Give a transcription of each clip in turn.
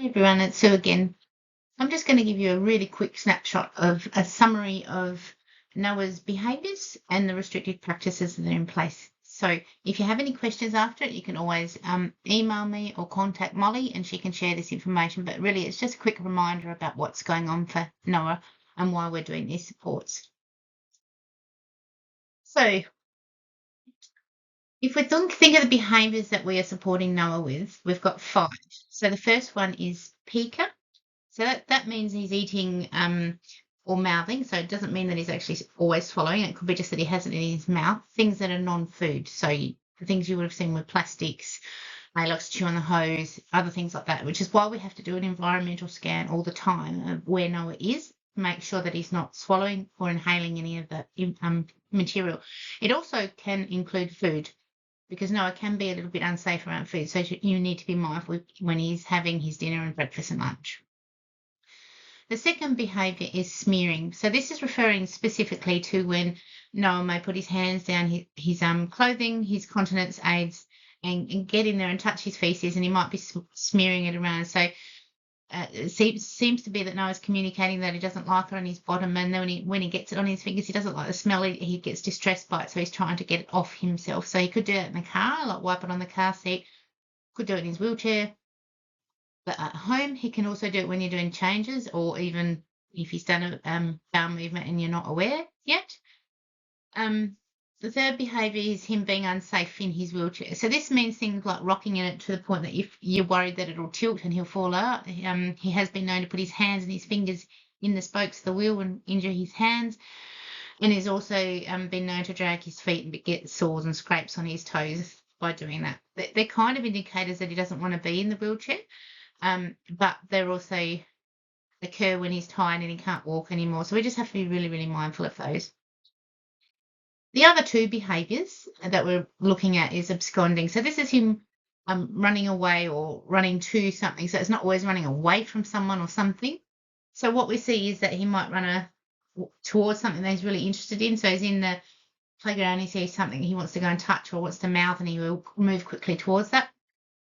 Hey everyone, it's Sue again. I'm just going to give you a really quick snapshot of a summary of NOAA's behaviours and the restricted practices that are in place. So if you have any questions after it, you can always email me or contact Molly and she can share this information. But really, it's just a quick reminder about what's going on for NOAA and why we're doing these supports. So if we think of the behaviours that we are supporting NOAA with, we've got 5. So the first one is PICA. So that means he's eating or mouthing. So it doesn't mean that he's actually always swallowing. It could be just that he has it in his mouth. Things that are non-food. So the things you would have seen with plastics, he likes to chew on the hose, other things like that, which is why we have to do an environmental scan all the time of where Noah is to make sure that he's not swallowing or inhaling any of the material. It also can include food, because Noah can be a little bit unsafe around food. So you need to be mindful when he's having his dinner and breakfast and lunch. The second behaviour is smearing. So this is referring specifically to when Noah may put his hands down his clothing, his continence aids, and get in there and touch his faeces, and he might be smearing it around. So it seems to be that Noah's communicating that he doesn't like it on his bottom, and then when he gets it on his fingers, he doesn't like the smell. He gets distressed by it, so he's trying to get it off himself. So he could do it in the car, like wipe it on the car seat. Could do it in his wheelchair. But at home, he can also do it when you're doing changes, or even if he's done a bowel movement and you're not aware yet. The third behaviour is him being unsafe in his wheelchair. So this means things like rocking in it to the point that if you're worried that it'll tilt and he'll fall out. He has been known to put his hands and his fingers in the spokes of the wheel and injure his hands. And he's also been known to drag his feet and get sores and scrapes on his toes by doing that. They're kind of indicators that he doesn't want to be in the wheelchair. But they're also occur when he's tired and he can't walk anymore. So we just have to be really, really mindful of those. The other 2 behaviours that we're looking at is absconding. So this is him running away or running to something. So it's not always running away from someone or something. So what we see is that he might run towards something that he's really interested in. So he's in the playground, he sees something he wants to go and touch or wants to mouth, and he will move quickly towards that.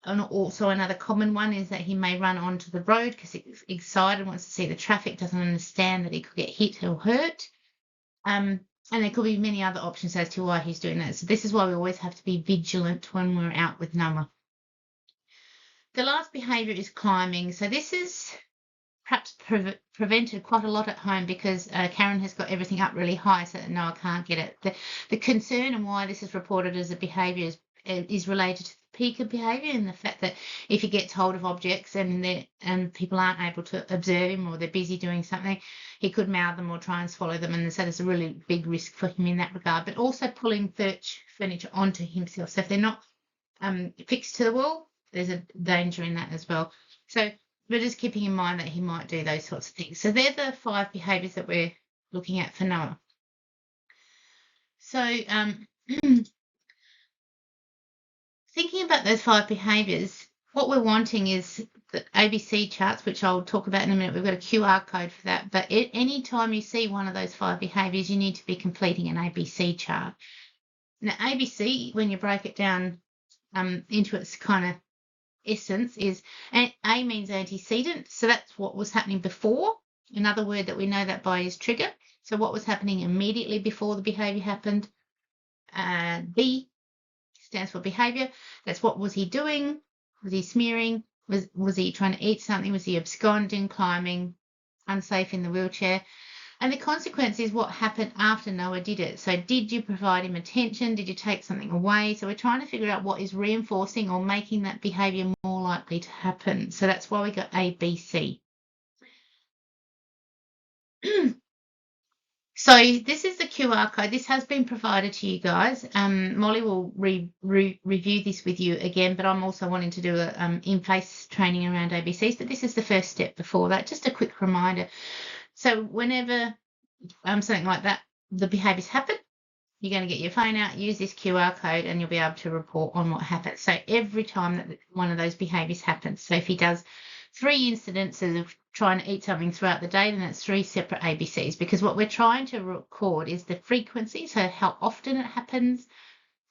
And also another common one is that he may run onto the road because he's excited, wants to see the traffic, doesn't understand that he could get hit or hurt. And there could be many other options as to why he's doing that. So this is why we always have to be vigilant when we're out with Noah. The last behaviour is climbing. So this is perhaps prevented quite a lot at home because Karen has got everything up really high so that Noah can't get it. The concern and why this is reported as a behaviour is related to the PICA behaviour, and the fact that if he gets hold of objects and people aren't able to observe him or they're busy doing something, he could mouth them or try and swallow them, and so there's a really big risk for him in that regard. But also pulling furniture onto himself. So if they're not fixed to the wall, there's a danger in that as well. So we're just keeping in mind that he might do those sorts of things. So they're the 5 behaviours that we're looking at for Noah. So thinking about those 5 behaviours, what we're wanting is the ABC charts, which I'll talk about in a minute. We've got a QR code for that. But any time you see one of those 5 behaviours, you need to be completing an ABC chart. Now, ABC, when you break it down into its kind of essence, is A means antecedent. So that's what was happening before. Another word that we know that by is trigger. So what was happening immediately before the behaviour happened. B stands for behaviour. That's what was he doing? Was he smearing? Was he trying to eat something? Was he absconding, climbing, unsafe in the wheelchair? And the consequence is what happened after Noah did it. So did you provide him attention? Did you take something away? So we're trying to figure out what is reinforcing or making that behaviour more likely to happen. So that's why we got A, B, C. So this is the QR code. This has been provided to you guys. Molly will review this with you again, but I'm also wanting to do a in-place training around ABCs. But this is the first step before that. Just a quick reminder. So whenever something like that, the behaviours happen, you're going to get your phone out, use this QR code, and you'll be able to report on what happens. So every time that one of those behaviours happens, so if he does 3 incidences of trying to eat something throughout the day, then that's 3 separate ABCs, because what we're trying to record is the frequency, so how often it happens,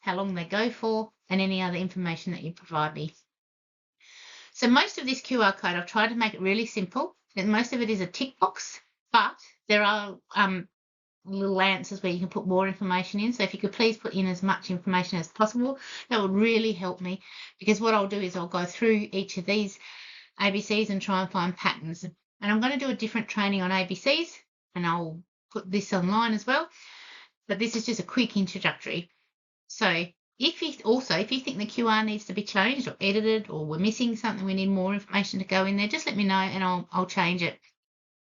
how long they go for, and any other information that you provide me. So most of this QR code, I've tried to make it really simple. And most of it is a tick box, but there are little answers where you can put more information in. So if you could please put in as much information as possible, that would really help me, because what I'll do is I'll go through each of these ABCs and try and find patterns. And I'm going to do a different training on ABCs, and I'll put this online as well. But this is just a quick introductory. So if you think the QR needs to be changed or edited, or we're missing something, we need more information to go in there, just let me know and I'll change it.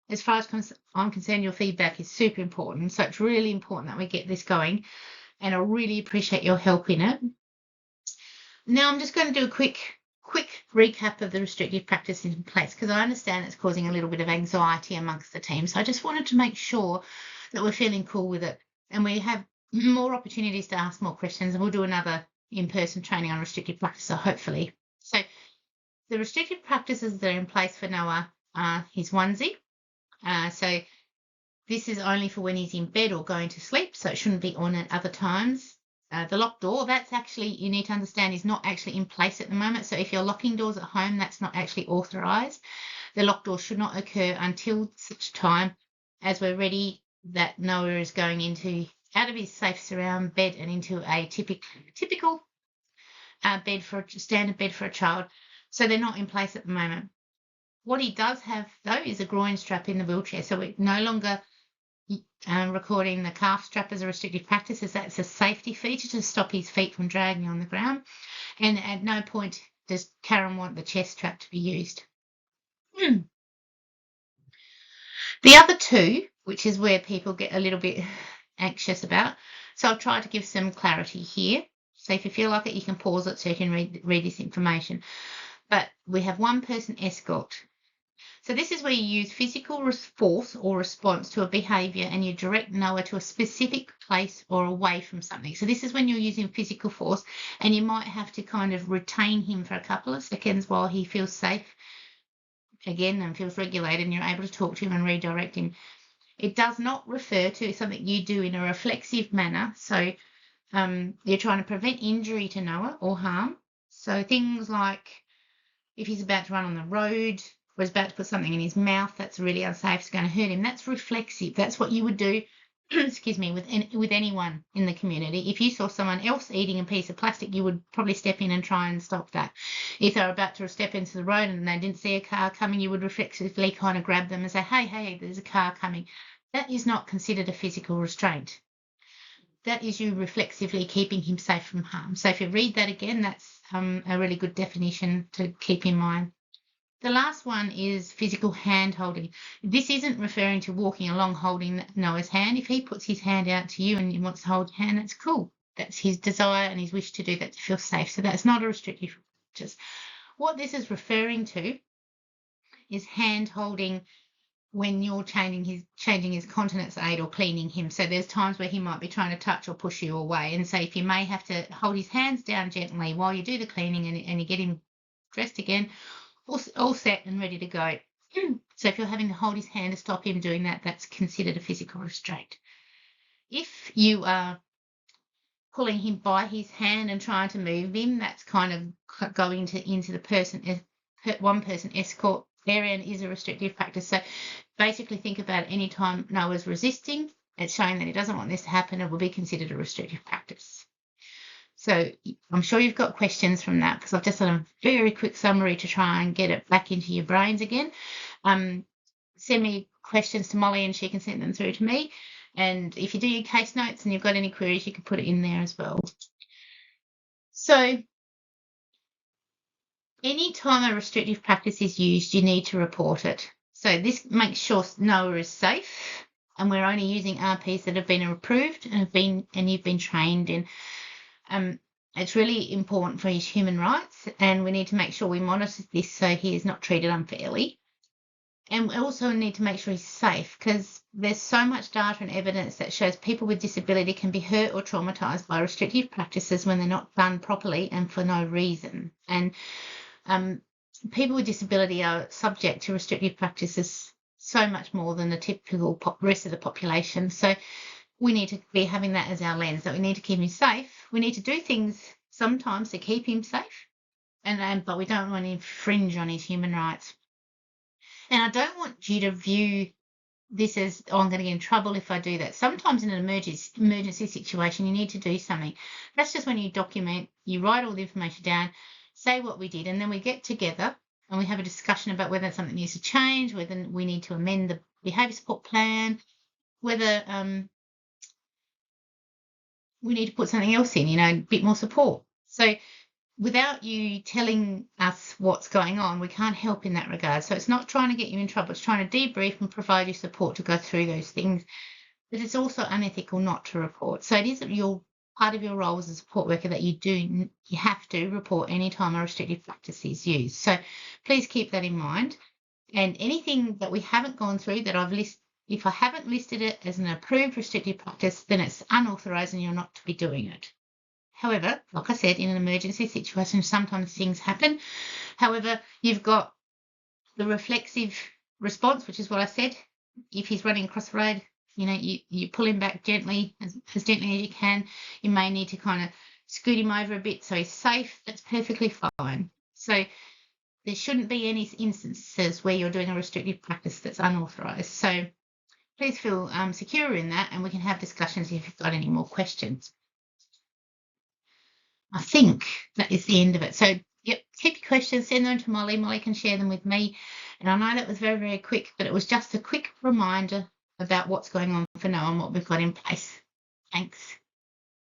As far as I'm concerned, your feedback is super important. So it's really important that we get this going, and I really appreciate your help in it. Now I'm just going to do a quick recap of the restrictive practices in place, because I understand it's causing a little bit of anxiety amongst the team. So I just wanted to make sure that we're feeling cool with it, and we have more opportunities to ask more questions, and we'll do another in-person training on restrictive practices, hopefully. So the restrictive practices that are in place for Noah are his onesie. So this is only for when he's in bed or going to sleep, so it shouldn't be on at other times. The locked door, that's actually, you need to understand, is not actually in place at the moment. So if you're locking doors at home, that's not actually authorised. The locked door should not occur until such time as we're ready that Noah is going out of his safe surround bed and into a typical standard bed for a child. So they're not in place at the moment. What he does have, though, is a groin strap in the wheelchair. So we're no longer recording the calf strap as a restrictive practice, as that's a safety feature to stop his feet from dragging on the ground. And at no point does Karen want the chest strap to be used. The other two, which is where people get a little bit anxious about, so I've tried to give some clarity here. So if you feel like it, you can pause it so you can read this information. But we have one person escort. So this is where you use physical force or response to a behaviour, and you direct Noah to a specific place or away from something. So this is when you're using physical force, and you might have to kind of retain him for a couple of seconds while he feels safe again and feels regulated, and you're able to talk to him and redirect him. It does not refer to something you do in a reflexive manner. So you're trying to prevent injury to Noah or harm. So things like if he's about to run on the road, or is about to put something in his mouth that's really unsafe, it's going to hurt him. That's reflexive. That's what you would do, excuse me, with anyone in the community. If you saw someone else eating a piece of plastic, you would probably step in and try and stop that. If they were about to step into the road and they didn't see a car coming, you would reflexively kind of grab them and say, hey, there's a car coming. That is not considered a physical restraint. That is you reflexively keeping him safe from harm. So if you read that again, that's a really good definition to keep in mind. The last one is physical hand holding. This isn't referring to walking along holding Noah's hand. If he puts his hand out to you and he wants to hold your hand, that's cool. That's his desire and his wish to do that, to feel safe. So that's not a restrictive practice. What this is referring to is hand holding when you're changing his continence aid or cleaning him. So there's times where he might be trying to touch or push you away. And so if you may have to hold his hands down gently while you do the cleaning and you get him dressed again, all set and ready to go. So if you're having to hold his hand to stop him doing that, that's considered a physical restraint. If you are pulling him by his hand and trying to move him, that's kind of going into the one person escort area and is a restrictive practice. So basically think about any time Noah's resisting, it's showing that he doesn't want this to happen, it will be considered a restrictive practice. So I'm sure you've got questions from that, because I've just done a very quick summary to try and get it back into your brains again. Send me questions to Molly and she can send them through to me. And if you do your case notes and you've got any queries, you can put it in there as well. So any time a restrictive practice is used, you need to report it. So this makes sure Noah is safe, and we're only using RPs that have been approved and you've been trained in. It's really important for his human rights, and we need to make sure we monitor this so he is not treated unfairly. And we also need to make sure he's safe, because there's so much data and evidence that shows people with disability can be hurt or traumatised by restrictive practices when they're not done properly and for no reason. And people with disability are subject to restrictive practices so much more than the typical rest of the population. So we need to be having that as our lens, that we need to keep him safe. We need to do things sometimes to keep him safe, but we don't want to infringe on his human rights. And I don't want you to view this as, oh, I'm going to get in trouble if I do that. Sometimes in an emergency situation, you need to do something. That's just when you document, you write all the information down, say what we did, and then we get together and we have a discussion about whether something needs to change, whether we need to amend the behaviour support plan, whether we need to put something else in, a bit more support. So without you telling us what's going on, we can't help in that regard. So it's not trying to get you in trouble. It's trying to debrief and provide you support to go through those things. But it's also unethical not to report. So it is part of your role as a support worker that you have to report any time a restrictive practice is used. So please keep that in mind. And anything that we haven't gone through that I've listed, if I haven't listed it as an approved restrictive practice, then it's unauthorised and you're not to be doing it. However, like I said, in an emergency situation, sometimes things happen. However, you've got the reflexive response, which is what I said. If he's running across the road, you pull him back gently, as gently as you can. You may need to kind of scoot him over a bit so he's safe. That's perfectly fine. So there shouldn't be any instances where you're doing a restrictive practice that's unauthorised. So please feel secure in that, and we can have discussions if you've got any more questions. I think that is the end of it. So, yep, keep your questions, send them to Molly. Molly can share them with me. And I know that was very, very quick, but it was just a quick reminder about what's going on for now and what we've got in place. Thanks.